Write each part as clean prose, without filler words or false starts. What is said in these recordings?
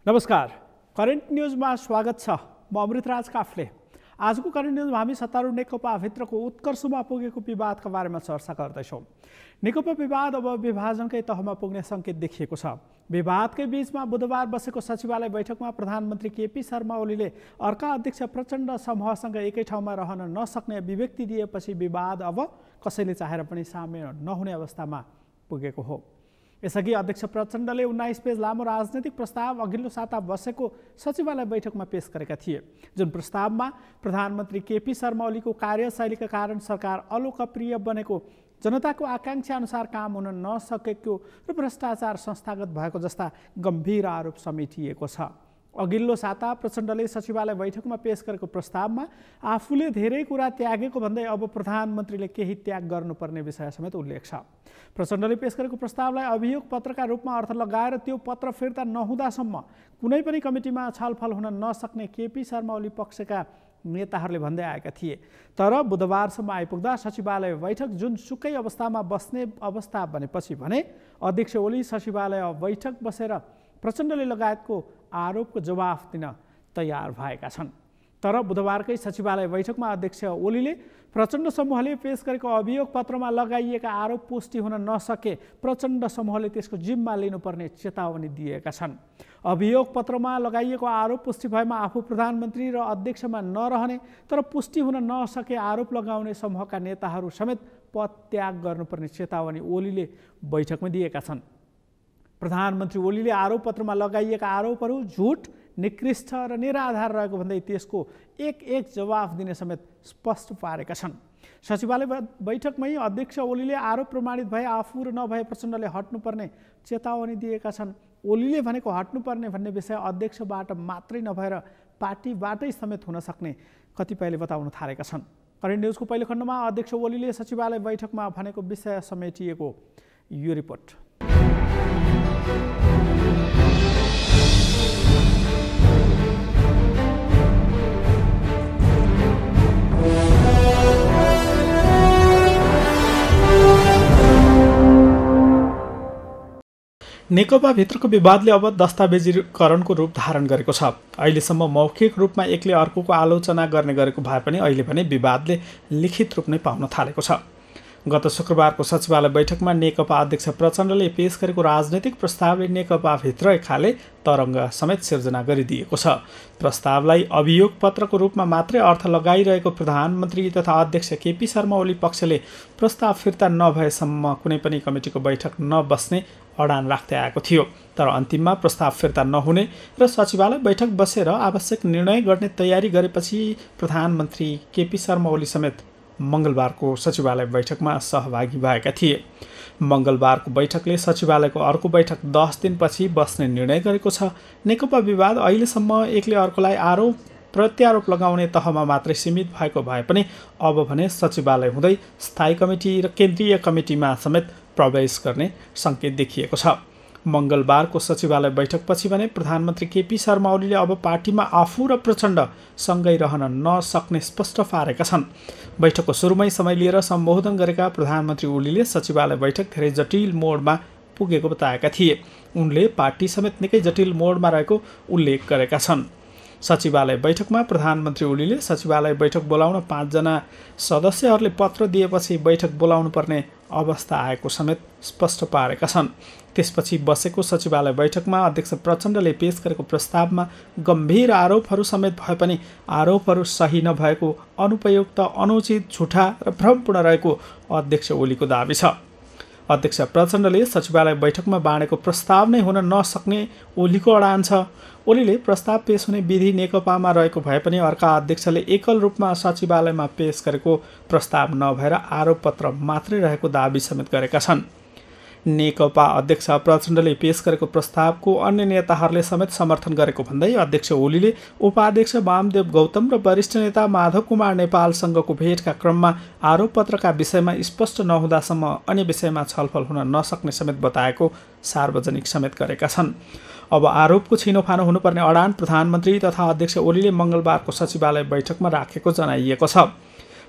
नमस्कार, करेन्ट न्यूजमा स्वागत छ। म अमृतराज काफले। आजको करेन्ट न्यूजमा हामी सत्तारूढ नेकपाभित्रको उत्कर्षमा पुगेको विवादका बारेमा चर्चा गर्दैछौँ। नेकपा विवाद अब विभाजनकै तहमा पुग्ने सङ्केत देखिएको छ। विवादकै बीचमा बुधबार बसेको सचिवालय बैठकमा प्रधानमन्त्री केपी शर्मा ओलीले अर्का अध्यक्ष प्रचण्ड समूहसँग एकै ठाउँमा रहन नसक्ने अभिव्यक्ति दिएपछि विवाद अब कसैले चाहेर पनि सामेल नहुने अवस्थामा पुगेको हो। यसअघि अध्यक्ष प्रचण्डले 19 पेज लामो राजनैतिक प्रस्ताव अघिल्लो साता बसेको सचिवालय बैठकमा पेश गरेका थिए, जुन प्रस्तावमा प्रधानमन्त्री केपी शर्मा ओलीको कार्यशैलीका कारण सरकार अलोकप्रिय बनेको, जनताको आकांक्षा अनुसार काम हुन नसकेको र भ्रष्टाचार संस्थागत भएको जस्ता गम्भीर आरोप समेटिएको छ। अघिल्लो साता प्रचण्डले सचिवालय बैठकमा पेश गरेको प्रस्तावमा आफूले धेरै कुरा त्यागेको भन्दै अब प्रधानमन्त्रीले केही त्याग गर्नुपर्ने विषय समेत उल्लेख छ। प्रचण्डले पेश गरेको प्रस्तावलाई अभियोग पत्रका रूपमा अर्थ लगाएर त्यो पत्र फिर्ता नहुँदासम्म कुनै पनि कमिटीमा छलफल हुन नसक्ने केपी शर्मा ओली पक्षका नेताहरूले भन्दै आएका थिए। तर बुधबारसम्म आइपुग्दा सचिवालय बैठक जुनसुकै अवस्थामा बस्ने अवस्था बनेपछि भने अध्यक्ष ओली सचिवालय बैठक बसेर प्रचण्डले लगायतको आरोपको जवाफ दिन तयार भएका छन्। तर बुधबारकै सचिवालय बैठकमा अध्यक्ष ओलीले प्रचण्ड समूहले पेश गरेको अभियोग पत्रमा लगाइएका आरोप पुष्टि हुन नसके प्रचण्ड समूहले त्यसको जिम्मा लिनुपर्ने चेतावनी दिएका छन्। अभियोग पत्रमा लगाइएको आरोप पुष्टि भएमा आफू प्रधानमन्त्री र अध्यक्षमा नरहने तर पुष्टि हुन नसके आरोप लगाउने समूहका नेताहरू समेत पद त्याग गर्नुपर्ने चेतावनी ओलीले बैठकमा दिएका छन्। प्रधानमन्त्री ओलीले आरोप पत्रमा लगाइएका आरोपहरू झुट, निकृष्ट र निराधार रहेको भन्दै त्यसको एक जवाफ दिने समेत स्पष्ट पारेका छन्। सचिवालय बैठकमै अध्यक्ष ओलीले आरोप प्रमाणित भए आफू र नभए प्रचण्डले हट्नुपर्ने चेतावनी दिएका छन्। ओलीले भनेको हट्नुपर्ने भन्ने विषय अध्यक्षबाट मात्रै नभएर पार्टीबाटै समेत हुन सक्ने कतिपयले बताउन थालेका छन्। करेन्ट न्युजको पहिलो खण्डमा अध्यक्ष ओलीले सचिवालय बैठकमा भनेको विषय समेटिएको यो रिपोर्ट। नेकपाभित्रको विवादले अब दस्तावेजीकरणको रूप धारण गरेको छ। अहिलेसम्म मौखिक रूपमा एकले अर्कोको आलोचना गर्ने गरेको भए पनि अहिले भने विवादले लिखित रूप नै पाउन थालेको छ। गत शुक्रबारको सचिवालय बैठकमा नेकपा अध्यक्ष प्रचण्डले पेश गरेको राजनैतिक प्रस्तावले नेकपाभित्र एकाले तरङ्ग समेत सिर्जना गरिदिएको छ। प्रस्तावलाई अभियोग पत्रको रूपमा मात्रै अर्थ लगाइरहेको प्रधानमन्त्री तथा अध्यक्ष केपी शर्मा ओली पक्षले प्रस्ताव फिर्ता नभएसम्म कुनै पनि कमिटीको बैठक नबस्ने अडान राख्दै आएको थियो। तर अन्तिममा प्रस्ताव फिर्ता नहुने र सचिवालय बैठक बसेर आवश्यक निर्णय गर्ने तयारी गरेपछि प्रधानमन्त्री केपी शर्मा ओली समेत मङ्गलबारको सचिवालय बैठकमा सहभागी भएका थिए। मङ्गलबारको बैठकले सचिवालयको अर्को बैठक 10 दिनपछि बस्ने निर्णय गरेको छ। नेकपा विवाद अहिलेसम्म एकले अर्कोलाई आरोप प्रत्यारोप लगाउने तहमा मात्रै सीमित भएको भए पनि अब भने सचिवालय हुँदै स्थायी कमिटी र केन्द्रीय कमिटीमा समेत प्रवेश गर्ने सङ्केत देखिएको छ। मङ्गलबारको सचिवालय बैठकपछि भने प्रधानमन्त्री केपी शर्मा ओलीले अब पार्टीमा आफू र प्रचण्ड सँगै रहन नसक्ने स्पष्ट पारेका छन्। बैठकको सुरुमै समय लिएर सम्बोधन गरेका प्रधानमन्त्री ओलीले सचिवालय बैठक धेरै जटिल मोडमा पुगेको बताएका थिए। उनले पार्टी समेत निकै जटिल मोडमा रहेको उल्लेख गरेका छन्। सचिवालय बैठकमा प्रधानमन्त्री ओलीले सचिवालय बैठक बोलाउन 5 जना सदस्यहरूले पत्र दिएपछि बैठक बोलाउनु पर्ने अवस्था आएको समेत स्पष्ट पारेका छन्। त्यसपछि बसेको सचिवालय बैठकमा अध्यक्ष प्रचण्डले पेश गरेको प्रस्तावमा गम्भीर आरोपहरू समेत भए पनि आरोपहरू सही नभएको, अनुपयुक्त, अनुचित, झुठा र भ्रमपूर्ण रहेको अध्यक्ष ओलीको दाबी छ। अध्यक्ष प्रचण्डले सचिवालय बैठकमा बाँडेको प्रस्ताव नै हुन नसक्ने ओलीको अडान छ। ओलीले प्रस्ताव पेश हुने विधि नेकपामा रहेको भए पनि अर्का अध्यक्षले एकल रूपमा सचिवालयमा पेश गरेको प्रस्ताव नभएर आरोप पत्र मात्रै रहेको दाबी समेत गरेका छन्। नेकपा अध्यक्ष प्रचण्डले पेश गरेको प्रस्तावको अन्य नेताहरूले समेत समर्थन गरेको भन्दै अध्यक्ष ओलीले उपाध्यक्ष वामदेव गौतम र वरिष्ठ नेता माधव कुमार नेपालसँगको भेटका क्रममा आरोप पत्रका विषयमा स्पष्ट नहुँदासम्म अन्य विषयमा छलफल हुन नसक्ने समेत बताएको सार्वजनिक समेत गरेका छन्। अब आरोपको छिनोफानो हुनुपर्ने अडान प्रधानमन्त्री तथा अध्यक्ष ओलीले मङ्गलबारको सचिवालय बैठकमा राखेको जनाइएको छ।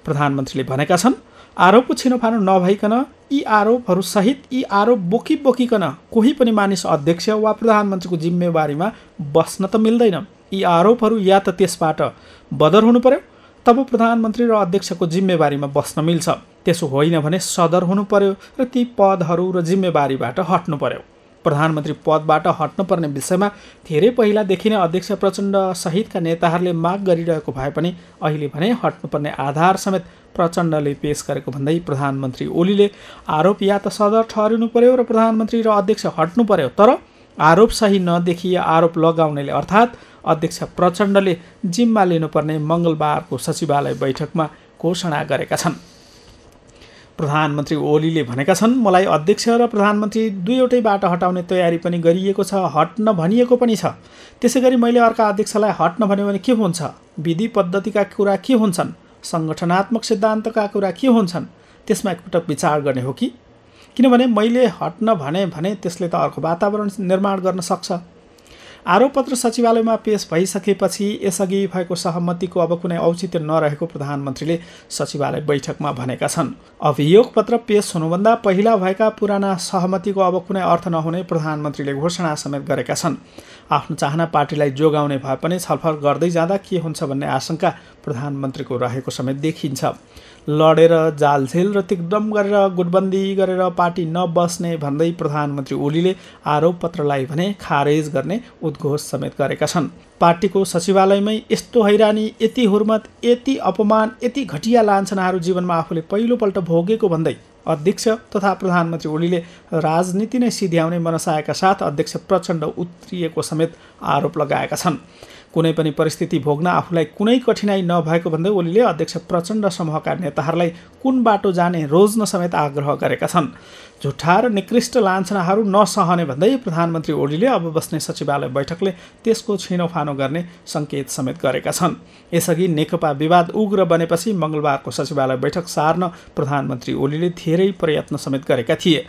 प्रधानमन्त्रीले भनेका छन्, आरोपको छिनोफानो नभइकन यी आरोपहरूसहित यी आरोप बोकिकन कोही पनि मानिस अध्यक्ष वा प्रधानमन्त्रीको जिम्मेवारीमा बस्न त मिल्दैन। यी आरोपहरू या त त्यसबाट बदर हुनु पर्यो, तब प्रधानमन्त्री र अध्यक्षको जिम्मेवारीमा बस्न मिल्छ। त्यसो होइन भने सदर हुनु पर्यो र ती पदहरू र जिम्मेवारीबाट हट्नु पर्यो। प्रधानमन्त्री पदबाट हट्नुपर्ने विषयमा धेरै पहिलादेखि नै अध्यक्ष प्रचण्ड सहितका नेताहरूले माग गरिरहेको भए पनि अहिले भने हट्नुपर्ने आधार समेत प्रचण्डले पेश गरेको भन्दै प्रधानमन्त्री ओलीले आरोप या त सदर ठहरिनु पर्यो र प्रधानमन्त्री र अध्यक्ष हट्नु पर्यो, तर आरोप सही नदेखिए आरोप लगाउनेले अर्थात् अध्यक्ष प्रचण्डले जिम्मा लिनुपर्ने मङ्गलबारको सचिवालय बैठकमा घोषणा गरेका छन्। प्रधानमन्त्री ओलीले भनेका छन्, मलाई अध्यक्ष र प्रधानमन्त्री दुईवटैबाट हटाउने तयारी पनि गरिएको छ, हट्न भनिएको पनि छ। त्यसैगरी मैले अर्का अध्यक्षलाई हट्न भन्यो भने के हुन्छ? विधि पद्धतिका कुरा के हुन्छन्? सङ्गठनात्मक सिद्धान्तका कुरा के हुन्छन्? त्यसमा एकपटक विचार गर्ने हो कि? किनभने मैले हट्न भने त्यसले त अर्को वातावरण निर्माण गर्न सक्छ। आरोपपत्र सचिवालयमा पेश भइसकेपछि यसअघि भएको सहमतिको अब कुनै औचित्य नरहेको प्रधानमन्त्रीले सचिवालय बैठकमा भनेका छन्। अभियोगपत्र पेश हुनुभन्दा पहिला भएका पुराना सहमतिको अब कुनै अर्थ नहुने प्रधानमन्त्रीले घोषणा समेत गरेका छन्। आफ्नो चाहना पार्टीलाई जोगाउने भए पनि छलफल गर्दै जाँदा के हुन्छ भन्ने आशंका प्रधानमन्त्रीको रहेको समेत देखिन्छ। लडेर जालझेल र तिग्दम गरेर गुटबन्दी गरेर पार्टी नबस्ने भन्दै प्रधानमन्त्री ओलीले आरोपपत्रलाई भने खारेज गर्ने उद्घोष समेत गरेका छन्। पार्टीको सचिवालयमै यस्तो हैरानी, यति हुर्मत, यति अपमान, यति घटिया लान्छनाहरू जीवनमा आफूले पहिलोपल्ट भोगेको भन्दै अध्यक्ष तथा प्रधानमन्त्री ओलीले राजनीति नै सिध्याउने मनसायका साथ अध्यक्ष प्रचण्ड उत्रिएको समेत आरोप लगाएका छन्। कुनै पनि परिस्थिति भोग्न आफूलाई कुनै कठिनाई नभएको भन्दै ओलीले अध्यक्ष प्रचण्ड समूहका नेताहरूलाई कुन बाटो जाने रोज्न समेत आग्रह गरेका छन्। झुठा र निकृष्ट लान्छनाहरू नसहने भन्दै प्रधानमन्त्री ओलीले अब बस्ने सचिवालय बैठकले त्यसको छिनोफानो गर्ने सङ्केत समेत गरेका छन्। यसअघि नेकपा विवाद उग्र बनेपछि मङ्गलबारको सचिवालय बैठक सार्न प्रधानमन्त्री ओलीले धेरै प्रयत्न समेत गरेका थिए।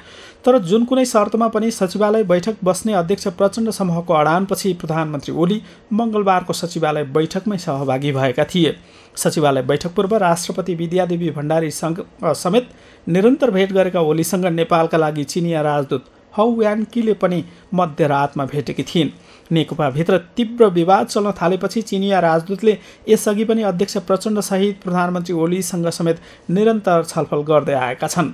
तर जुन कुनै शर्तमा पनि सचिवालय बैठक बस्ने अध्यक्ष प्रचण्ड समूहको अडानपछि प्रधानमन्त्री ओली मङ्गलबारको सचिवालय बैठकमै सहभागी भएका थिए। सचिवालय बैठक पूर्व राष्ट्रपति विद्यादेवी भण्डारी समेत निरन्तर भेट गरेका ओलीसँग नेपालका लागि चिनिया राजदूत हौ यान्कीले पनि मध्यरातमा भेटेकी थिइन्। नेकपाभित्र तीव्र विवाद चल्न थालेपछि चिनिया राजदूतले यसअघि पनि अध्यक्ष प्रचण्ड सहित प्रधानमन्त्री ओलीसँग समेत निरन्तर छलफल गर्दै आएका छन्।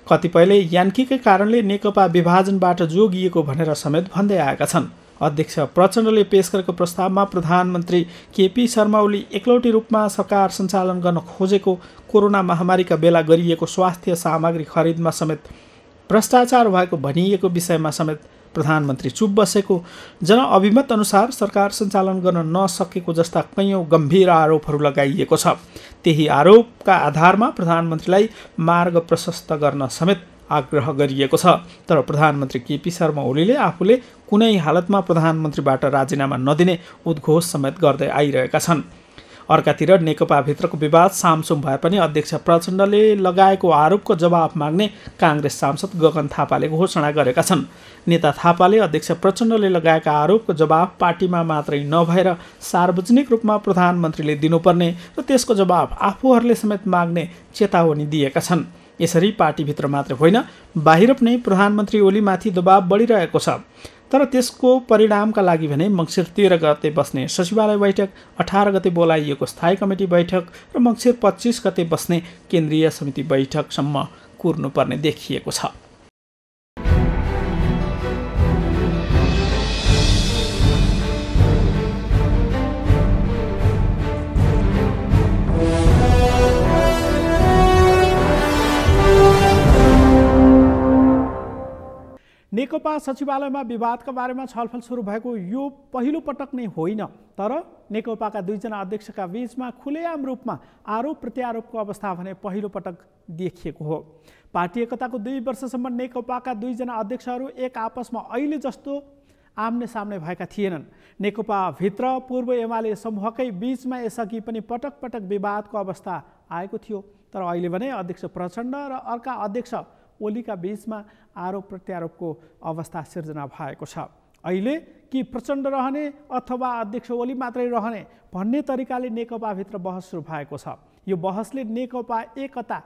कतिपयले यान्कीकै कारणले नेकपा विभाजनबाट जोगिएको भनेर समेत भन्दै आएका छन्। अध्यक्ष प्रचण्डले पेश गरेको प्रस्तावमा प्रधानमन्त्री केपी शर्मा ओली एकलौटी रूपमा सरकार सञ्चालन गर्न खोजेको, कोरोना महामारीका बेला गरिएको स्वास्थ्य सामग्री खरिदमा समेत भ्रष्टाचार भएको भनिएको विषयमा समेत प्रधानमन्त्री चुप बसेको, जनअभिमत अनुसार सरकार सञ्चालन गर्न नसकेको जस्ता कैयौँ गम्भीर आरोपहरू लगाइएको छ। त्यही आरोपका आधारमा प्रधानमन्त्रीलाई मार्ग प्रशस्त गर्न समेत आग्रह गरिएको छ। तर प्रधानमन्त्री केपी शर्मा ओलीले आफूले कुनै हालतमा प्रधानमन्त्रीबाट राजीनामा नदिने उद्घोष समेत गर्दै आइरहेका छन्। अर्कातिर नेकपाभित्रको विवाद सामसुम भए पनि अध्यक्ष प्रचण्डले लगाएको आरोपको जवाफ माग्ने काङ्ग्रेस सांसद गगन थापाले घोषणा गरेका छन्। नेता थापाले अध्यक्ष प्रचण्डले लगाएका आरोपको जवाफ पार्टीमा मात्रै नभएर सार्वजनिक रूपमा प्रधानमन्त्रीले दिनुपर्ने र त्यसको जवाफ आफूहरूले समेत माग्ने चेतावनी दिएका छन्। यसरी पार्टीभित्र मात्र होइन, बाहिर पनि प्रधानमन्त्री ओलीमाथि दबाव बढिरहेको छ। तर त्यसको परिणामका लागि भने मङ्सिर 13 गते बस्ने सचिवालय बैठक, 18 गते बोलाइएको स्थायी कमिटी बैठक र मङ्सिर 25 गते बस्ने केन्द्रीय समिति बैठकसम्म कुर्नुपर्ने देखिएको छ। नेकपा सचिवालयमा विवादका बारेमा छलफल सुरु भएको यो पहिलो पटक नै होइन, तर नेकपाका दुईजना अध्यक्षका बीचमा खुलेआम रूपमा आरोप प्रत्यारोपको अवस्था भने पहिलो पटक देखिएको हो। पार्टी एकताको 2 वर्षसम्म नेकपाका दुईजना अध्यक्षहरू एक आपसमा अहिले जस्तो आम्ने सामने भएका थिएनन्। नेकपा भित्र पूर्व एमाले समूहकै बीचमा यसअघि पनि पटक पटक विवादको अवस्था आएको थियो, तर अहिले भने अध्यक्ष प्रचण्ड र अर्का अध्यक्ष ओलीका बीचमा आरोप प्रत्यारोपको अवस्था सिर्जना भएको छ। अहिले कि प्रचण्ड रहने अथवा अध्यक्ष ओली मात्रै रहने भन्ने तरिकाले नेकपाभित्र बहस सुरु भएको छ। यो बहसले नेकपा एकता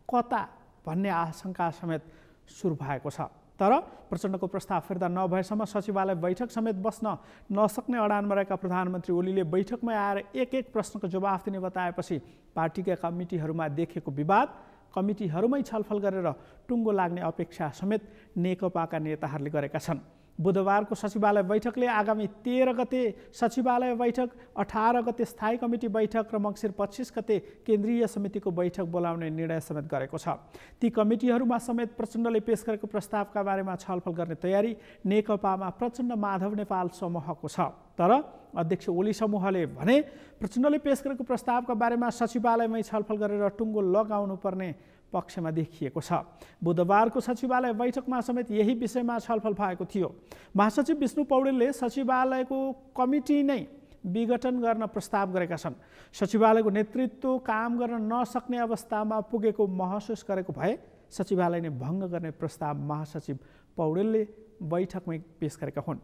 कता भन्ने आशंका समेत सुरु भएको छ। तर प्रचण्डको प्रस्ताव फिर्ता नभएसम्म सचिवालय बैठक समेत बस्न नसक्ने अडानमा रहेका प्रधानमन्त्री ओलीले बैठकमा आएर एक प्रश्नको जवाफ दिने बताएपछि पार्टीका कमिटीहरूमा देखिएको विवाद कमिटीहरूमै छलफल गरेर टुङ्गो लाग्ने अपेक्षा समेत नेकपाका नेताहरूले गरेका छन्। बुधबारको सचिवालय बैठकले आगामी 13 गते सचिवालय बैठक, 18 गते स्थायी कमिटी बैठक र मङ्सिर 25 गते केन्द्रीय समितिको बैठक बोलाउने निर्णय समेत गरेको छ। ती कमिटीहरूमा समेत प्रचण्डले पेश गरेको प्रस्तावका बारेमा छलफल गर्ने तयारी नेकपामा प्रचण्ड माधव नेपाल समूहको छ। तर अध्यक्ष ओली समूहले भने प्रचण्डले पेश गरेको प्रस्तावका बारेमा सचिवालयमै छलफल गरेर टुङ्गो लगाउनु पर्ने पक्षमा देखिएको छ। बुधबारको सचिवालय बैठकमा समेत यही विषयमा छलफल भएको थियो। महासचिव विष्णु पौडेलले सचिवालयको कमिटी नै विघटन गर्न प्रस्ताव गरेका छन्। सचिवालयको नेतृत्व काम गर्न नसक्ने अवस्थामा पुगेको महसुस गरेको भए सचिवालय नै भङ्ग गर्ने प्रस्ताव महासचिव पौडेलले बैठकमै पेश गरेका हुन्।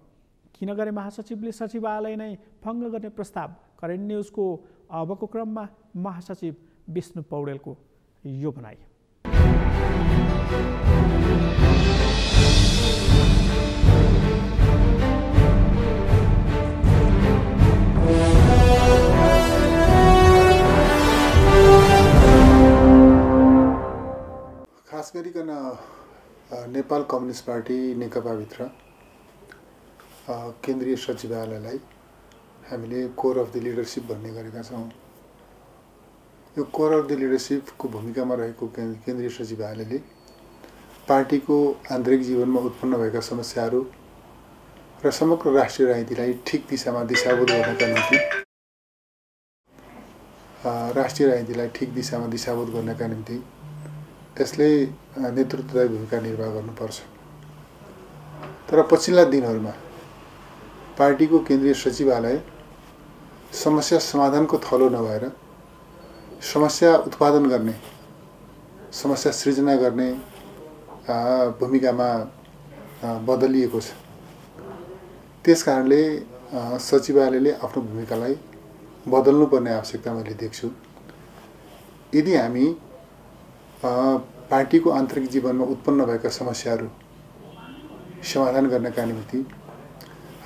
किन गरे महासचिवले सचिवालय नै भङ्ग गर्ने प्रस्ताव? करेन्ट न्युजको अबको क्रममा महासचिव विष्णु पौडेलको यो भनाइ। खास गरिकन नेपाल कम्युनिस्ट पार्टी नेकपाभित्र केन्द्रीय सचिवालयलाई हामीले कोर अफ द लिडरसिप भन्ने गरेका छौँ। यो कोर अफ द लिडरसिपको भूमिकामा रहेको केन्द्रीय सचिवालयले पार्टीको आन्तरिक जीवनमा उत्पन्न भएका समस्याहरू र समग्र राष्ट्रिय राजनीतिलाई ठिक दिशामा दिशाबोध गर्नका निम्ति यसले नेतृत्वदायी भूमिका निर्वाह गर्नुपर्छ। तर पछिल्ला दिनहरूमा पार्टीको केन्द्रीय सचिवालय समस्या समाधानको थलो नभएर समस्या उत्पादन गर्ने, समस्या सृजना गर्ने भूमिकामा बदलिएको छ। त्यसकारणले सचिवालयले आफ्नो भूमिकालाई बदल्नुपर्ने आवश्यकता मैले देख्छु। यदि हामी पार्टीको आन्तरिक जीवनमा उत्पन्न भएका समस्याहरू समाधान गर्नका निम्ति,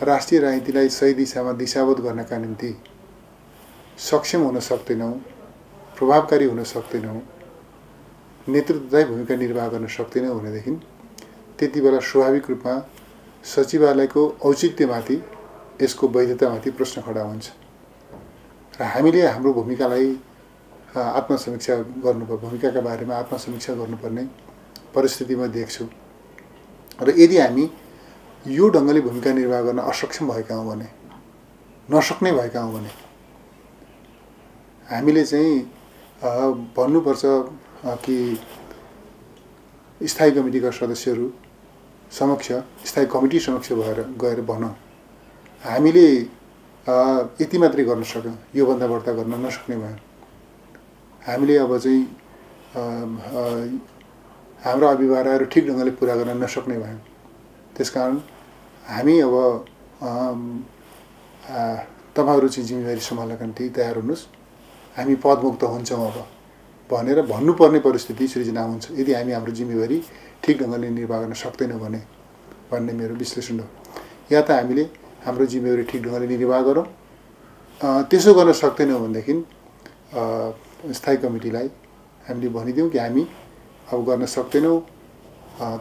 राष्ट्रिय राजनीतिलाई सही दिशामा दिशाबोध गर्नका निम्ति सक्षम हुन सक्दैनौँ, प्रभावकारी हुन सक्दैनौँ, नेतृत्वदायी भूमिका निर्वाह गर्न सक्दैनौँ भनेदेखि त्यति बेला स्वाभाविक रूपमा सचिवालयको औचित्यमाथि, यसको वैधतामाथि प्रश्न खडा हुन्छ र हामीले हाम्रो भूमिकालाई आत्मसमीक्षा गर्नुपर्ने, भूमिकाका बारेमा आत्मसमीक्षा गर्नुपर्ने परिस्थितिमा देख्छु। र यदि हामी यो ढङ्गले भूमिका निर्वाह गर्न असक्षम भएका हौँ भने, नसक्ने भएका हौँ भने हामीले चाहिँ भन्नुपर्छ कि स्थायी कमिटीका सदस्यहरू समक्ष, स्थायी कमिटी समक्ष गएर भनौँ हामीले यति मात्रै गर्न सक्यौँ, योभन्दा बढ्ता गर्न नसक्ने भयौँ। हामीले अब चाहिँ हाम्रो अभिभावकहरू ठिक ढङ्गले पुरा गर्न नसक्ने भयौँ। त्यसकारण हामी अब तपाईँहरू चाहिँ जिम्मेवारी सम्हाल्नका निम्ति तयार हुनुहोस्, हामी पदमुक्त हुन्छौँ अब भनेर भन्नुपर्ने परिस्थिति सृजना हुन्छ यदि हामी हाम्रो जिम्मेवारी ठिक ढङ्गले निर्वाह गर्न सक्दैनौँ भने भन्ने मेरो विश्लेषण हो। या त हामीले हाम्रो जिम्मेवारी ठिक ढङ्गले निर्वाह गरौँ, त्यसो गर्न सक्दैनौँ भनेदेखि स्थायी कमिटीलाई हामीले भनिदिउँ कि हामी अब गर्न सक्दैनौँ,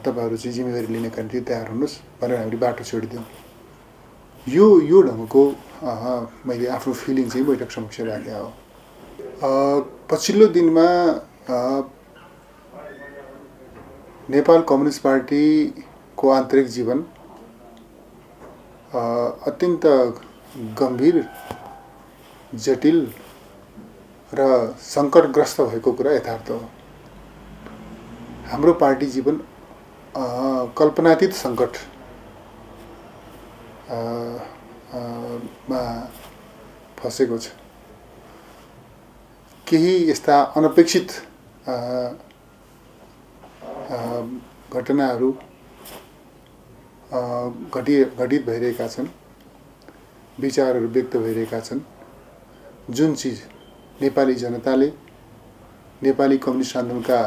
तपाईँहरू चाहिँ जिम्मेवारी लिनका निम्ति तयार हुनुहोस् भनेर हामीले बाटो छोडिदिउँ। यो ढङ्गको मैले आफ्नो फिलिङ चाहिँ बैठक समक्ष राखेँ हो। पछिल्लो दिनमा नेपाल कम्युनिस्ट पार्टीको आन्तरिक जीवन अत्यन्त गम्भीर, जटिल र सङ्कटग्रस्त भएको कुरा यथार्थ हो। हाम्रो पार्टी जीवन कल्पनातीत सङ्कट मा फसेको छ। केही यस्ता अनपेक्षित घटनाहरू घटित भइरहेका छन्, विचारहरू व्यक्त भइरहेका छन्, जुन चिज नेपाली जनताले, नेपाली कम्युनिस्ट आन्दोलनका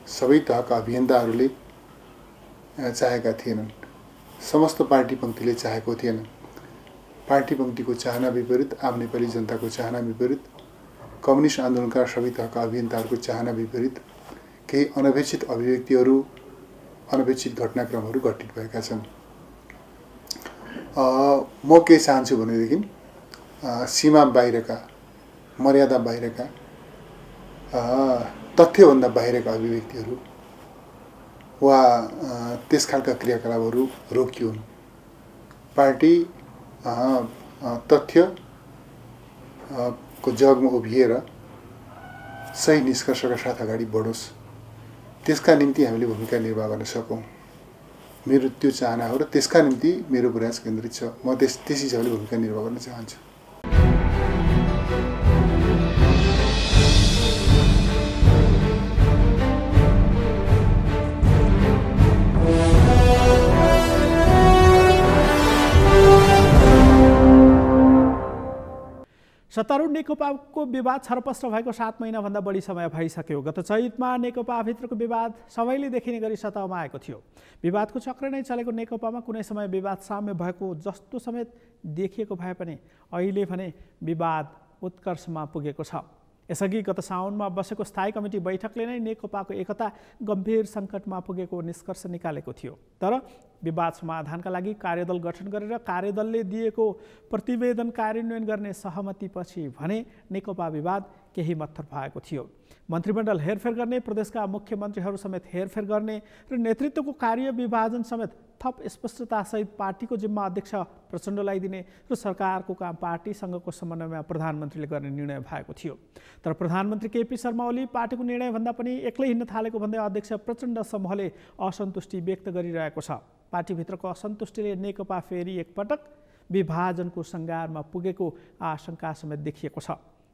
सबै तहका अभियन्ताहरूले चाहेका थिएनन्। समस्त पार्टी पङ्क्तिले चाहेको थिएन। पार्टी पङ्क्तिको चाहना विपरीत, आम नेपाली जनताको चाहना विपरीत, कम्युनिस्ट आन्दोलनका सबै तहका अभियन्ताहरूको चाहना विपरीत केही अनपेक्षित अभिव्यक्तिहरू, अनपेक्षित घटनाक्रमहरू घटित भएका छन्। म के चाहन्छु भनेदेखि सीमा बाहिरका, मर्यादा बाहिरका, तथ्यभन्दा बाहिरका अभिव्यक्तिहरू वा त्यस खालका क्रियाकलापहरू रोकियोन्। पार्टी तथ्य को जगमा उभिएर सही निष्कर्षका साथ अगाडि बढोस्, त्यसका निम्ति हामीले भूमिका निर्वाह गर्न सकौँ। मेरो त्यो चाहना हो र त्यसका निम्ति मेरो प्रयास केन्द्रित छ। म त्यस हिसाबले भूमिका निर्वाह गर्न चाहन्छु। सत्तारूढ नेकपाको विवाद छरपष्ट भएको 7 महिनाभन्दा बढी समय भइसक्यो। गत चैतमा नेकपाभित्रको विवाद सबैले देखिने गरी सतहमा आएको थियो। विवादको चक्र नै चलेको नेकपामा कुनै समय विवाद साम्य भएको जस्तो समेत देखिएको भए पनि अहिले भने विवाद उत्कर्षमा पुगेको छ। यसअघि गत साउनमा बसेको स्थायी कमिटी बैठकले नै नेकपाको एकता गम्भीर सङ्कटमा पुगेको निष्कर्ष निकालेको थियो। तर विवाद समाधानका लागि कार्यदल गठन गरेर कार्यदलले दिएको प्रतिवेदन कार्यान्वयन गर्ने सहमतिपछि भने नेकपा विवाद केही मत्थर भएको थियो। मन्त्रीमण्डल हेरफेर गर्ने, प्रदेशका मुख्यमन्त्रीहरू समेत हेरफेर गर्ने र नेतृत्वको कार्य विभाजन समेत थप स्पष्टतासहित पार्टीको जिम्मा अध्यक्ष प्रचण्डलाई दिने र सरकारको काम पार्टीसँगको समन्वयमा प्रधानमन्त्रीले गर्ने निर्णय भएको थियो। तर प्रधानमन्त्री केपी शर्मा ओली पार्टीको निर्णयभन्दा पनि एक्लै हिँड्न थालेको भन्दै अध्यक्ष प्रचण्ड समूहले असन्तुष्टि व्यक्त गरिरहेको छ। पार्टीभित्रको असन्तुष्टिले नेकपा फेरि एकपटक विभाजनको सङ्घारमा पुगेको आशंका समेत देखिएको छ।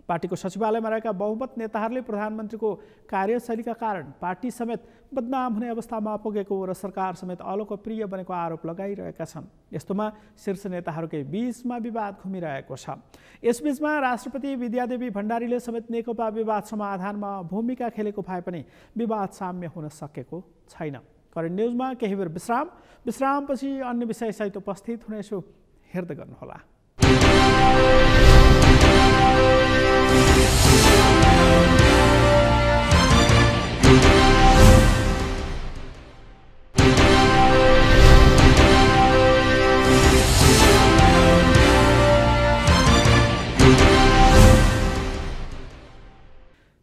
पार्टीको सचिवालयमा रहेका बहुमत नेताहरूले प्रधानमन्त्रीको कार्यशैलीका कारण पार्टी समेत बदनाम हुने अवस्थामा पुगेको र सरकार समेत अलोकप्रिय बनेको आरोप लगाइरहेका छन्। यस्तोमा शीर्ष नेताहरूकै बीचमा विवाद घुमिरहेको छ। यसबीचमा राष्ट्रपति विद्यादेवी भण्डारीले समेत नेकपा विवाद समाधानमा भूमिका खेलेको भए पनि विवाद साम्य हुन सकेको छैन। करेन्ट न्युजमा केही बेर विश्रामपछि अन्य विषयसहित उपस्थित हुनेछु, हेर्दै गर्नुहोला।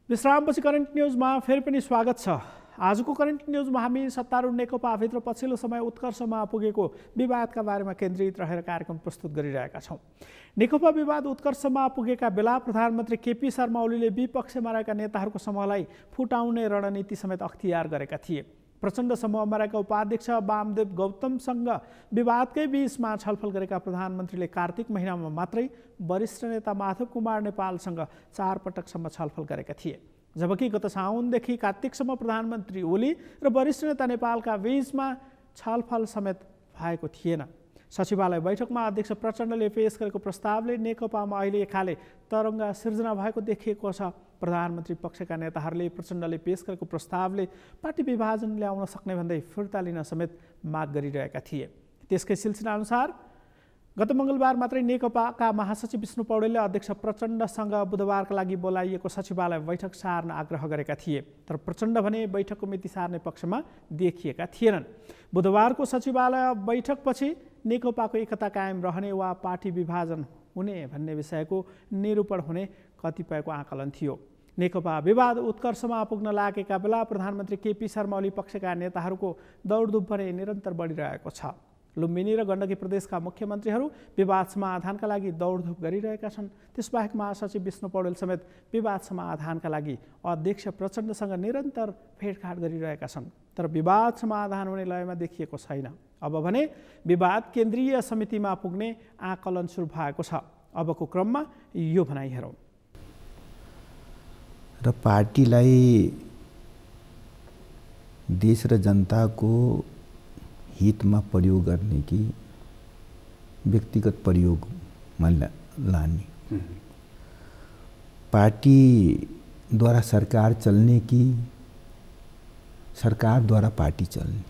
विश्रामपछि करेन्ट न्युजमा फेरि पनि स्वागत छ। आजको करेन्ट न्युजमा हामी सत्तारूढ नेकपाभित्र पछिल्लो समय उत्कर्षमा पुगेको विवादका बारेमा केन्द्रित रहेर कार्यक्रम प्रस्तुत गरिरहेका छौँ। नेकपा विवाद उत्कर्षमा पुगेका बेला प्रधानमन्त्री केपी शर्मा ओलीले विपक्षमा रहेका नेताहरूको समूहलाई फुटाउने रणनीति समेत अख्तियार गरेका थिए। प्रचण्ड समूहमा रहेका उपाध्यक्ष वामदेव गौतमसँग विवादकै बीचमा छलफल गरेका प्रधानमन्त्रीले कार्तिक महिनामा मात्रै वरिष्ठ नेता माधव कुमार नेपालसँग 4 पटकसम्म छलफल गरेका थिए। जबकि गत साउनदेखि कार्तिकसम्म प्रधानमन्त्री ओली र वरिष्ठ नेता नेपालका बीचमा छलफल समेत भएको थिएन। सचिवालय बैठकमा अध्यक्ष प्रचण्डले पेश गरेको प्रस्तावले नेकपामा अहिले एकाले तरङ्ग सिर्जना भएको देखिएको छ। प्रधानमन्त्री पक्षका नेताहरूले प्रचण्डले पेश गरेको प्रस्तावले पार्टी विभाजन ल्याउन सक्ने भन्दै फिर्ता लिन समेत माग गरिरहेका थिए। त्यसकै सिलसिलाअनुसार गत मङ्गलबार मात्रै नेकपाका महासचिव विष्णु पौडेलले अध्यक्ष प्रचण्डसँग बुधबारका लागि बोलाइएको सचिवालय बैठक सार्न आग्रह गरेका थिए। तर प्रचण्ड भने बैठकको मिति सार्ने पक्षमा देखिएका थिएनन्। बुधबारको सचिवालय बैठकपछि नेकपाको एकता कायम रहने वा पार्टी विभाजन हुने भन्ने विषयको निरूपण हुने कतिपयको आकलन थियो। नेकपा विवाद उत्कर्षमा पुग्न लागेका बेला प्रधानमन्त्री केपी शर्मा ओली पक्षका नेताहरूको दौडधुप भने निरन्तर बढिरहेको छ। लुम्बिनी र गण्डकी प्रदेशका मुख्यमन्त्रीहरू विवाद समाधानका लागि दौडधुप गरिरहेका छन्। त्यसबाहेक महासचिव विष्णु पौडेल समेत विवाद समाधानका लागि अध्यक्ष प्रचण्डसँग निरन्तर भेटघाट गरिरहेका छन्। तर विवाद समाधान हुने लयमा देखिएको छैन। अब भने विवाद केन्द्रीय समितिमा पुग्ने आकलन सुरु भएको छ। अबको क्रममा यो भनाइ हेरौँ। र पार्टीलाई देश र जनताको हितमा प्रयोग गर्ने कि व्यक्तिगत प्रयोगमा लाने, पार्टीद्वारा सरकार चल्ने कि सरकारद्वारा पार्टी चल्ने,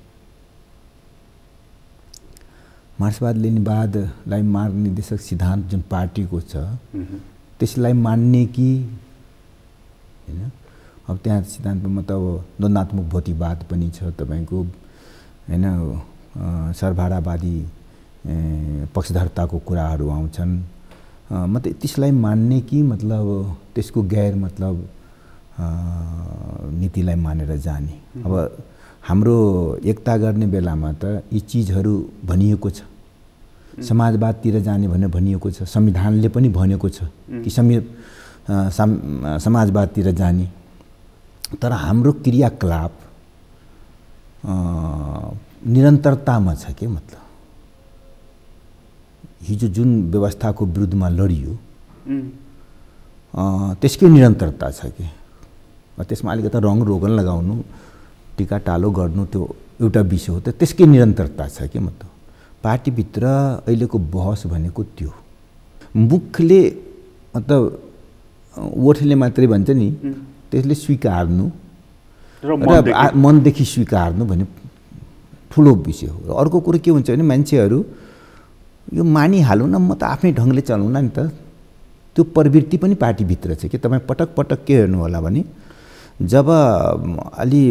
मार्क्सवाद लेनिनवादलाई मार्ग निर्देशक सिद्धान्त जुन पार्टीको छ त्यसलाई मान्ने कि हैन। अब त्यहाँ सिद्धान्तमा त अब द्वन्द्वात्मक भौतिकवाद पनि छ तपाईको हैन, सर्वहारावादी पक्षधरताको कुराहरू आउँछन्। मतलब त्यसलाई मान्ने कि मतलब त्यसको गैर मतलब नीतिलाई मानेर जाने। अब हाम्रो एकता गर्ने बेलामा त यी चिजहरू भनिएको छ, समाजवादतिर जाने भनेर भनिएको छ, संविधानले पनि भनेको छ कि समाजवादतिर जाने। तर हाम्रो क्रियाकलाप निरन्तरतामा छ के, मतलब हिजो जुन व्यवस्थाको विरुद्धमा लडियो त्यसकै निरन्तरता छ कि। त्यसमा अलिकति रङ रोगन लगाउनु, टीका टालो गर्नु त्यो एउटा विषय हो, त त्यसकै निरन्तरता छ कि। मतलब पार्टीभित्र अहिलेको बहस भनेको त्यो मुखले मतलब ओठले मात्रै भन्छ नि, त्यसले स्वीकार्नु र मनदेखि स्वीकार्नु भन्ने ठुलो विषय हो। अर्को कुरो के हुन्छ भने मान्छेहरू यो मानिहालौँ न, म त आफ्नै ढङ्गले चलाउँ नि त, त्यो प्रवृत्ति पनि पार्टीभित्र छ कि। तपाईँ पटक पटक के हेर्नु होला भने जब अलि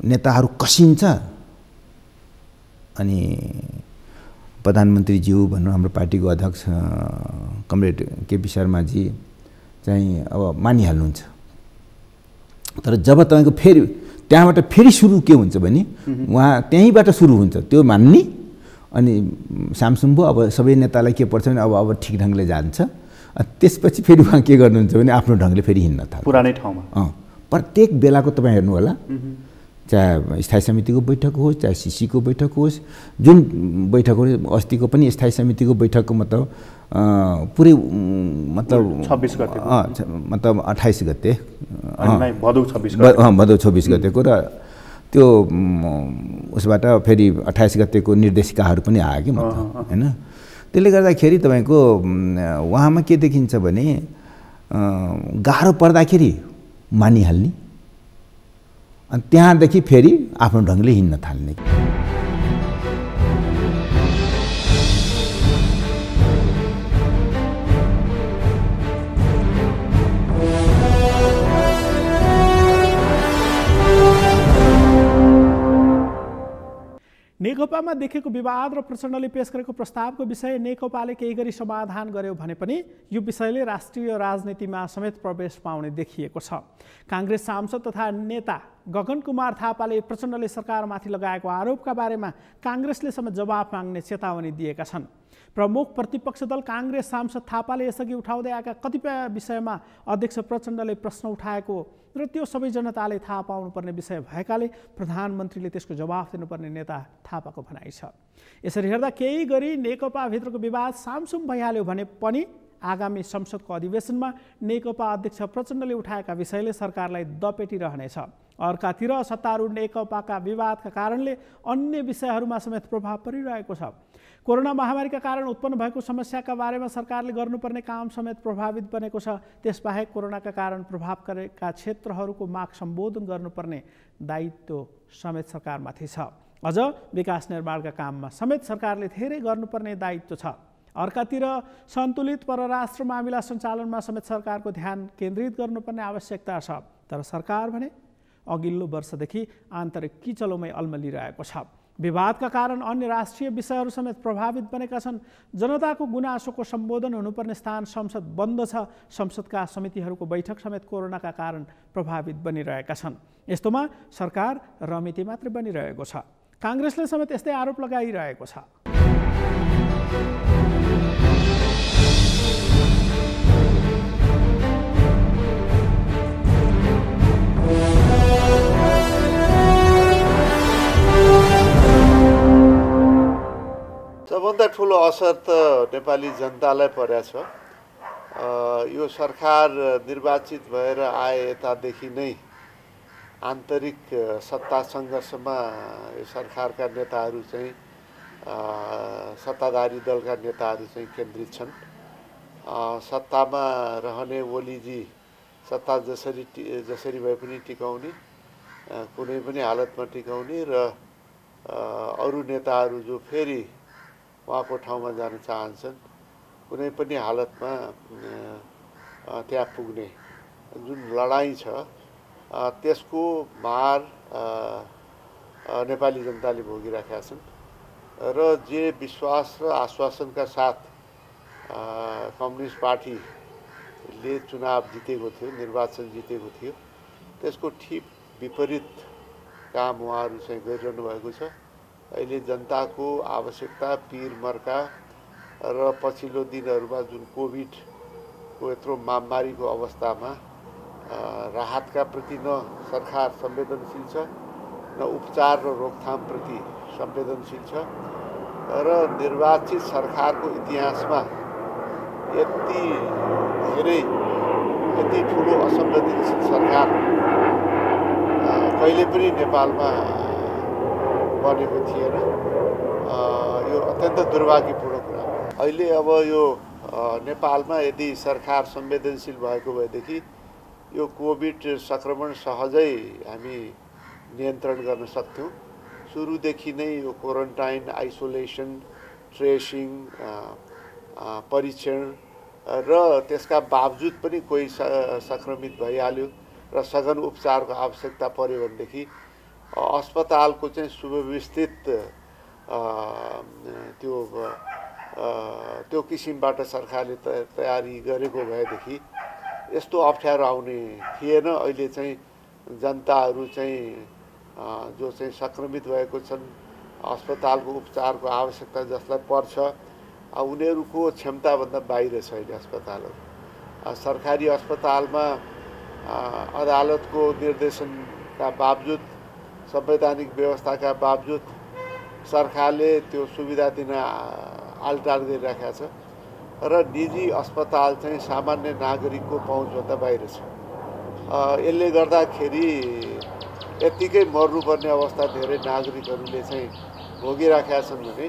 नेताहरू कसिन्छ अनि प्रधानमन्त्रीज्यू भनौँ, हाम्रो पार्टीको अध्यक्ष कमरेड केपी शर्माजी चाहिँ अब मानिहाल्नुहुन्छ। तर जब तपाईँको फेरि त्यहाँबाट फेरि सुरु के हुन्छ भने उहाँ त्यहीँबाट सुरु हुन्छ त्यो मान्ने, अनि सामसुम्बो अब सबै नेतालाई के पर्छ भने अब ठिक ढङ्गले जान्छ। त्यसपछि फेरि उहाँ के गर्नुहुन्छ भने आफ्नो ढङ्गले फेरि हिँड्न थाल्छ पुरानै ठाउँमा। प्रत्येक बेलाको तपाईँ हेर्नु होला, चाहे स्थायी समितिको बैठक होस्, चाहे सिसीको बैठक होस्, जुन बैठक हो, अस्तिको पनि स्थायी समितिको बैठकको मतलब पुरै मतलब 26 गते मतलब 28 गते भदौ 26 गतेको, र त्यो उसबाट फेरि 28 गतेको निर्देशिकाहरू पनि आयो कि मतलब हैन। त्यसले गर्दाखेरि तपाईँको उहाँमा के देखिन्छ भने गाह्रो पर्दाखेरि मानिहाल्ने, अनि त्यहाँदेखि फेरि आफ्नो ढङ्गले हिँड्न थाल्ने। नेकपामा देखेको विवाद र प्रचण्डले पेश गरेको प्रस्तावको विषय नेकपाले केही गरी समाधान गर्यो भने पनि यो विषयले राष्ट्रिय राजनीतिमा समेत प्रवेश पाउने देखिएको छ। काङ्ग्रेस सांसद तथा नेता गगन कुमार थापाले प्रचण्डले सरकारमाथि लगाएको आरोपका बारेमा काङ्ग्रेसले समेत जवाफ माग्ने चेतावनी दिएका छन्। प्रमुख प्रतिपक्ष दल काङ्ग्रेस सांसद थापाले यसअघि उठाउँदै आएका कतिपय विषयमा अध्यक्ष प्रचण्डले प्रश्न उठाएको र त्यो सबै जनताले थाहा पाउनुपर्ने विषय भएकाले प्रधानमन्त्रीले त्यसको जवाफ दिनुपर्ने नेता थापाको भनाइ छ। यसरी हेर्दा केही गरी नेकपाभित्रको विवाद सामसुम भइहाल्यो भने पनि आगामी संसदको अधिवेशनमा नेकपा अध्यक्ष प्रचण्डले उठाएका विषयले सरकारलाई दपेटिरहनेछ। अर्कातिर सत्तारूढ नेकपाका विवादका कारणले अन्य विषयहरूमा समेत प्रभाव परिरहेको छ। कोरोना महामारीका कारण उत्पन्न भएको समस्याका बारेमा सरकारले गर्नुपर्ने काम समेत प्रभावित बनेको छ। त्यसबाहेक कोरोनाका कारण प्रभाव गरेका क्षेत्रहरूको माग सम्बोधन गर्नुपर्ने दायित्व समेत सरकारमाथि छ। अझ विकास निर्माणका काममा समेत सरकारले धेरै गर्नुपर्ने दायित्व छ। अर्कातिर सन्तुलित परराष्ट्र मामिला सञ्चालनमा समेत सरकारको ध्यान केन्द्रित गर्नुपर्ने आवश्यकता छ। तर सरकार भने अघिल्लो वर्षदेखि आन्तरिक किचलोमै अल्मलिरहेको छ। विवादका कारण अन्य राष्ट्रिय विषयहरू समेत प्रभावित बनेका छन्। जनताको गुनासोको सम्बोधन हुनुपर्ने स्थान संसद बन्द छ। संसदका समितिहरूको बैठक समेत कोरोनाका कारण प्रभावित बनिरहेका छन्। यस्तोमा सरकार रमिती मात्रै बनिरहेको छ। काङ्ग्रेसले समेत यस्तै आरोप लगाइरहेको छ। सबभन्दा ठुलो असर त नेपाली जनतालाई परेको छ। यो सरकार निर्वाचित भएर आए यतादेखि नै आन्तरिक सत्ता सङ्घर्षमा यो सरकारका नेताहरू चाहिँ सत्ताधारी दलका नेताहरू चाहिँ केन्द्रित छन्। सत्तामा रहने ओलीजी सत्ता जसरी भए पनि टिकाउने कुनै पनि हालतमा टिकाउने र अरू नेताहरू जो फेरि उहाँको ठाउँमा जान चाहन्छन् कुनै पनि हालतमा त्यहाँ पुग्ने जुन लडाईँ छ त्यसको भार नेपाली जनताले भोगिराखेका छन् र जे विश्वास र आश्वासनका साथ कम्युनिस्ट पार्टीले चुनाव जितेको थियो, निर्वाचन जितेको थियो, त्यसको ठीक विपरीत काम उहाँहरू चाहिँ गरिरहनु भएको छ। अहिले जनताको आवश्यकता पीर मर्का र पछिल्लो दिनहरूमा जुन कोभिडको यत्रो महामारीको अवस्थामा राहतका प्रति न सरकार संवेदनशील छ, न उपचार र रोकथामप्रति संवेदनशील छ र निर्वाचित सरकारको इतिहासमा यति धेरै यति ठुलो असंवेदनशील सरकार कहिले पनि नेपालमा बनेको थिएन। यो अत्यन्त दुर्भाग्यपूर्ण कुरा हो। अहिले अब यो नेपालमा यदि सरकार संवेदनशील भएको भएदेखि यो कोभिड संक्रमण सहजै हामी नियन्त्रण गर्न सक्थ्यौँ। सुरुदेखि नै यो क्वारेन्टाइन, आइसोलेसन, ट्रेसिङ, परीक्षण र त्यसका बावजुद पनि कोही सङ्क्रमित भइहाल्यो र सघन उपचारको आवश्यकता पर्यो भनेदेखि अस्पतालको चाहिँ सुव्यवस्थित त्यो किसिमबाट सरकारले तयारी गरेको भएदेखि यस्तो अप्ठ्यारो आउने थिएन। अहिले चाहिँ जनताहरू चाहिँ जो चाहिँ सङ्क्रमित भएको छन्, अस्पतालको उपचारको आवश्यकता जसलाई पर्छ, उनीहरूको क्षमताभन्दा बाहिर छ अहिले अस्पतालहरू। सरकारी अस्पतालमा अदालतको निर्देशनका बावजुद, संवैधानिक व्यवस्थाका बावजुद सरकारले त्यो सुविधा दिन आलटाल गरिराखेको छ र निजी अस्पताल चाहिँ सामान्य नागरिकको पहुँचभन्दा बाहिर छ। यसले गर्दाखेरि यत्तिकै मर्नुपर्ने अवस्था धेरै नागरिकहरूले चाहिँ भोगिराखेका छन् भने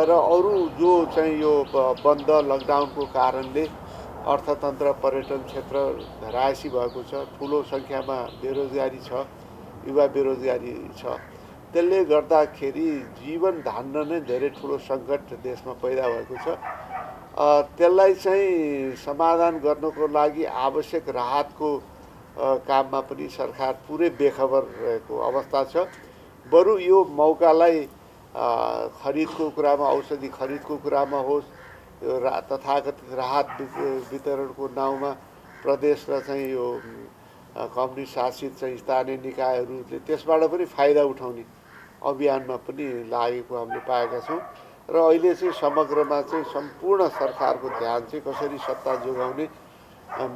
र अरू जो चाहिँ यो बन्द लकडाउनको कारणले अर्थतन्त्र, पर्यटन क्षेत्र धरायसी भएको छ, ठुलो सङ्ख्यामा बेरोजगारी छ, युवा बेरोजगारी छ, त्यसले गर्दाखेरि जीवन धान्न नै धेरै ठुलो सङ्कट देशमा पैदा भएको छ। त्यसलाई चाहिँ समाधान गर्नको लागि आवश्यक राहतको काममा पनि सरकार पुरै बेखबर रहेको अवस्था छ। बरु यो मौकालाई खरिदको कुरामा, औषधि खरिदको कुरामा होस्, यो तथाकथित राहत वितरणको नाउँमा प्रदेश र चाहिँ यो कम्युनिस्ट शासित चाहिँ स्थानीय निकायहरूले त्यसबाट पनि फाइदा उठाउने अभियानमा पनि लागेको हामीले पाएका छौँ र अहिले चाहिँ समग्रमा चाहिँ सम्पूर्ण सरकारको ध्यान चाहिँ कसरी सत्ता जोगाउने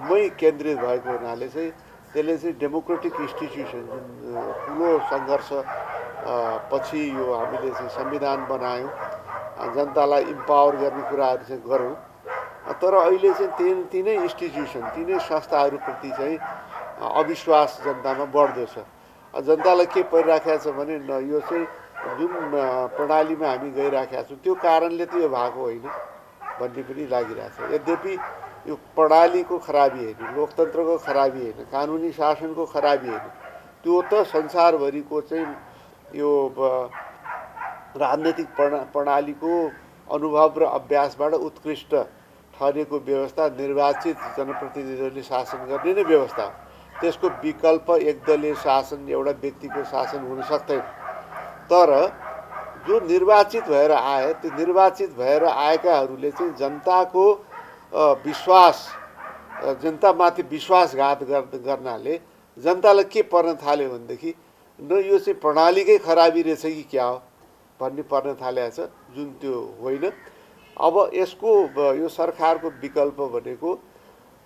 मै केन्द्रित भएको हुनाले चाहिँ त्यसले चाहिँ डेमोक्रेटिक इन्स्टिट्युसन जुन ठुलो सङ्घर्ष पछि यो हामीले चाहिँ संविधान बनायौँ, जनतालाई इम्पावर गर्ने कुराहरू चाहिँ गरौँ, तर अहिले चाहिँ तिनै इन्स्टिट्युसन, तिनै संस्थाहरूप्रति चाहिँ अविश्वास जनतामा बढ्दो छ। जनतालाई के परिराखेको छ भने यो चाहिँ जुन प्रणालीमा हामी गइराखेका छौँ त्यो कारणले त यो भएको होइन भन्ने पनि लागिरहेछ। यद्यपि यो प्रणालीको खराबी होइन, लोकतन्त्रको खराबी होइन, कानुनी शासनको खराबी होइन, त्यो त संसारभरिको चाहिँ यो राजनैतिक प्रणालीको अनुभव र अभ्यासबाट उत्कृष्ट ठहरेको व्यवस्था निर्वाचित जनप्रतिनिधिहरूले शासन गर्ने नै व्यवस्था हो। त्यसको विकल्प एकदलीय शासन, एउटा व्यक्तिको शासन हुन सक्दैन। तर जो निर्वाचित भएर आए, त्यो निर्वाचित भएर आएकाहरूले चाहिँ जनताको विश्वास, जनतामाथि विश्वासघात गर्नाले जनतालाई के पर्न थाल्यो भनेदेखि न यो चाहिँ प्रणालीकै खराबी रहेछ कि क्या हो भन्ने पर्न थालेको छ, जुन त्यो होइन। अब यसको यो सरकारको विकल्प भनेको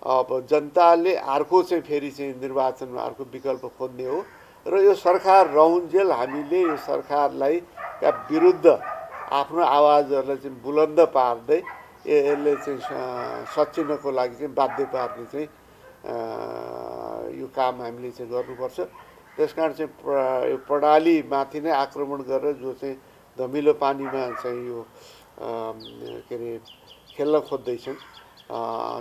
अब जनताले अर्को चाहिँ फेरि चाहिँ निर्वाचनमा अर्को विकल्प खोज्ने हो र यो सरकार रहउन्जेल हामीले यो सरकारलाई का विरुद्ध आफ्नो आवाजहरूलाई चाहिँ बुलन्द पार्दै यसले चाहिँ सच्चिनको लागि चाहिँ बाध्य पार्ने चाहिँ यो काम हामीले चाहिँ गर्नुपर्छ। त्यसकारण चाहिँ यो प्रणालीमाथि नै आक्रमण गरेर जो चाहिँ धमिलो पानीमा चाहिँ यो के अरे खेल्न खोज्दैछन्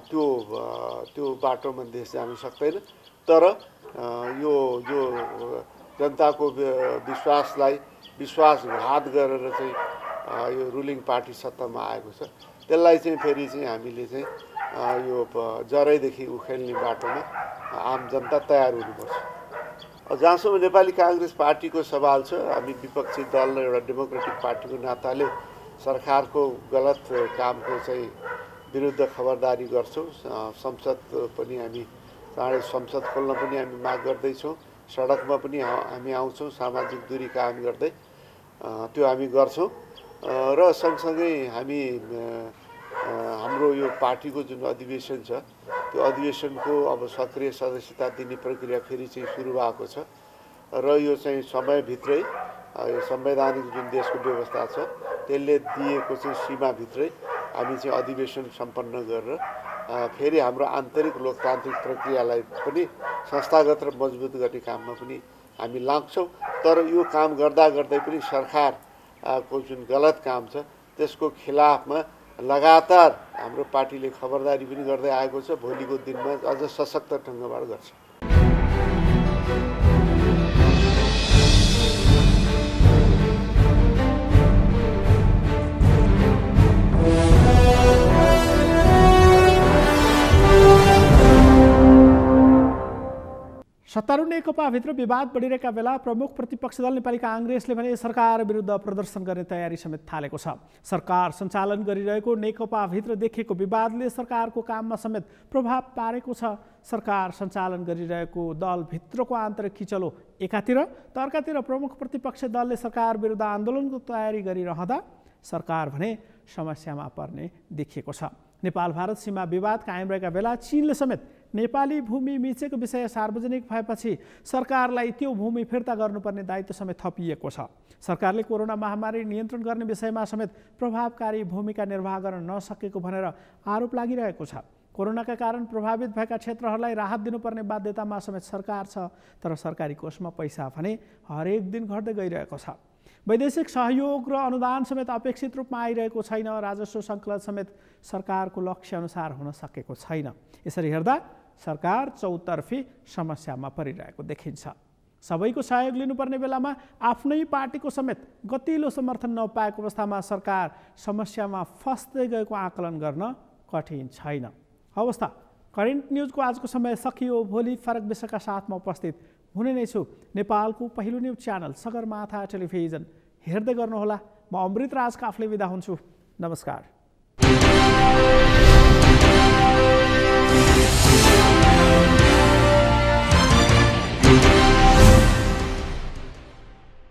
त्यो बाटोमा देश जान सक्दैन। तर यो जो जनताको विश्वासलाई विश्वासघात गरेर चाहिँ यो रुलिङ पार्टी सत्तामा आएको छ। त्यसलाई चाहिँ फेरि चाहिँ हामीले चाहिँ यो जरैदेखि उखेल्ने बाटोमा आम जनता तयार हुनुपर्छ। जहाँसम्म नेपाली काङ्ग्रेस पार्टीको सवाल छ, हामी विपक्षी दल र एउटा डेमोक्रेटिक पार्टीको नाताले सरकारको गलत कामको चाहिँ विरुद्ध खबरदारी गर्छौँ। संसद पनि हामी चाँडै संसद खोल्न पनि हामी माग गर्दैछौँ। सडकमा पनि हामी आउँछौँ सामाजिक दूरी कायम गर्दै, त्यो हामी गर्छौँ। र सँगसँगै हामी हाम्रो यो पार्टीको जुन अधिवेशन छ त्यो अधिवेशनको अब सक्रिय सदस्यता दिने प्रक्रिया फेरि चाहिँ सुरु भएको छ र यो चाहिँ समयभित्रै यो संवैधानिक जुन देशको व्यवस्था छ त्यसले दिएको चाहिँ सीमाभित्रै हामी चाहिँ अधिवेशन सम्पन्न गरेर फेरि हाम्रो आन्तरिक लोकतान्त्रिक प्रक्रियालाई पनि संस्थागत र मजबुत गर्ने काममा पनि हामी लाग्छौँ। तर यो काम गर्दा गर्दै पनि सरकारको जुन गलत काम छ त्यसको खिलाफमा लगातार हाम्रो पार्टीले खबरदारी पनि गर्दै आएको छ। भोलिको दिनमा अझ सशक्त ढङ्गबाट गर्छ। सत्तारूढ नेकपाभित्र विवाद बढिरहेका बेला प्रमुख प्रतिपक्षी दल नेपाली काङ्ग्रेसले भने सरकार विरुद्ध प्रदर्शन गर्ने तयारी समेत थालेको छ। सरकार सञ्चालन गरिरहेको नेकपाभित्र देखिएको विवादले सरकारको काममा समेत प्रभाव पारेको छ। सरकार सञ्चालन गरिरहेको दलभित्रको आन्तरिक खिचलो एकातिर त अर्कातिर प्रमुख प्रतिपक्षी दलले सरकार विरुद्ध आन्दोलनको तयारी गरिरहँदा सरकार भने समस्यामा पर्ने देखिएको छ। नेपाल भारत सीमा विवाद कायम रहेका बेला चीनले समेत नेपाली भूमि मिचेको विषय सार्वजनिक भएपछि सरकारलाई त्यो भूमि फिर्ता गर्नुपर्ने दायित्व समेत थपिएको छ। सरकारले कोरोना महामारी नियन्त्रण गर्ने विषयमा समेत प्रभावकारी भूमिका निर्वाह गर्न नसकेको भनेर आरोप लागिरहेको छ। कोरोनाका कारण प्रभावित भएका क्षेत्रहरूलाई राहत दिनुपर्ने बाध्यतामा समेत सरकार छ, तर सरकारी कोषमा पैसा भने हरेक दिन घट्दै गइरहेको छ। वैदेशिक सहयोग र अनुदान समेत अपेक्षित रूपमा आइरहेको छैन। राजस्व सङ्कलन समेत सरकारको लक्ष्य अनुसार हुन सकेको छैन। यसरी हेर्दा सरकार चौतर्फी समस्यामा परिरहेको देखिन्छ। सबैको सहयोग लिनुपर्ने बेलामा आफ्नै पार्टीको समेत गतिलो समर्थन नपाएको अवस्थामा सरकार समस्यामा फस्दै गएको आकलन गर्न कठिन छैन। अवस्था करेन्ट न्युजको आजको समय सकियो। भोलि फरक विषयका साथमा उपस्थित हुने नै छु। नेपालको पहिलो न्युज च्यानल सगरमाथा टेलिभिजन हेर्दै गर्नुहोला। म अमृत राज काफले बिदा हुन्छु। नमस्कार।